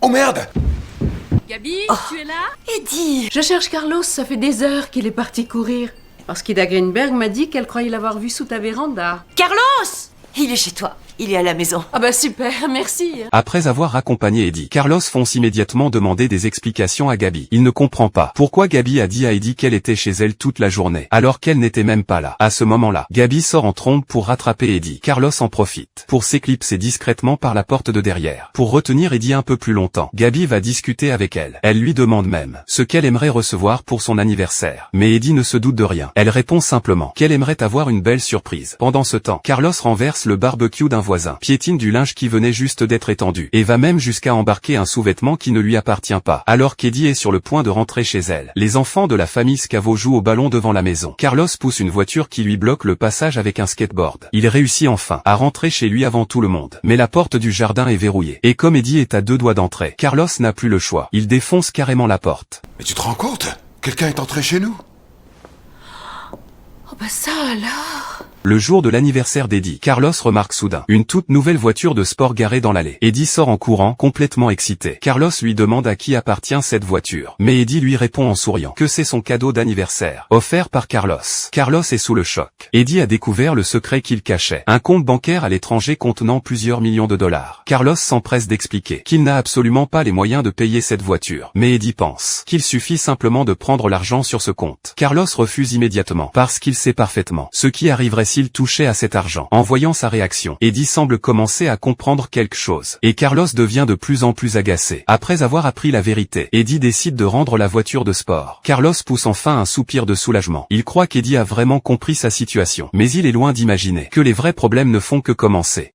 Oh merde! Gabi, tu es là? Eddie! Je cherche Carlos, ça fait des heures qu'il est parti courir. Parce qu'Ida Greenberg m'a dit qu'elle croyait l'avoir vu sous ta véranda. Carlos! Il est chez toi. Il est à la maison. Ah bah super, merci. Après avoir accompagné Eddie, Carlos fonce immédiatement demander des explications à Gabi. Il ne comprend pas pourquoi Gabi a dit à Eddie qu'elle était chez elle toute la journée, alors qu'elle n'était même pas là. À ce moment-là, Gabi sort en trombe pour rattraper Eddie. Carlos en profite pour s'éclipser discrètement par la porte de derrière. Pour retenir Eddie un peu plus longtemps, Gabi va discuter avec elle. Elle lui demande même ce qu'elle aimerait recevoir pour son anniversaire. Mais Eddie ne se doute de rien. Elle répond simplement qu'elle aimerait avoir une belle surprise. Pendant ce temps, Carlos renverse le barbecue d'un voisin, piétine du linge qui venait juste d'être étendu, et va même jusqu'à embarquer un sous-vêtement qui ne lui appartient pas. Alors qu'Eddie est sur le point de rentrer chez elle, les enfants de la famille Scavo jouent au ballon devant la maison. Carlos pousse une voiture qui lui bloque le passage avec un skateboard. Il réussit enfin à rentrer chez lui avant tout le monde. Mais la porte du jardin est verrouillée. Et comme Eddie est à 2 doigts d'entrer, Carlos n'a plus le choix. Il défonce carrément la porte. Mais tu te rends compte? Quelqu'un est entré chez nous? Oh bah ça alors. Le jour de l'anniversaire d'Eddie, Carlos remarque soudain une toute nouvelle voiture de sport garée dans l'allée. Eddie sort en courant, complètement excité. Carlos lui demande à qui appartient cette voiture. Mais Eddie lui répond en souriant que c'est son cadeau d'anniversaire, offert par Carlos. Carlos est sous le choc. Eddie a découvert le secret qu'il cachait. Un compte bancaire à l'étranger contenant plusieurs millions de dollars. Carlos s'empresse d'expliquer qu'il n'a absolument pas les moyens de payer cette voiture. Mais Eddie pense qu'il suffit simplement de prendre l'argent sur ce compte. Carlos refuse immédiatement parce qu'il sait parfaitement ce qui arriverait s'il touchait à cet argent. En voyant sa réaction, Eddie semble commencer à comprendre quelque chose. Et Carlos devient de plus en plus agacé. Après avoir appris la vérité, Eddie décide de rendre la voiture de sport. Carlos pousse enfin un soupir de soulagement. Il croit qu'Eddie a vraiment compris sa situation. Mais il est loin d'imaginer que les vrais problèmes ne font que commencer.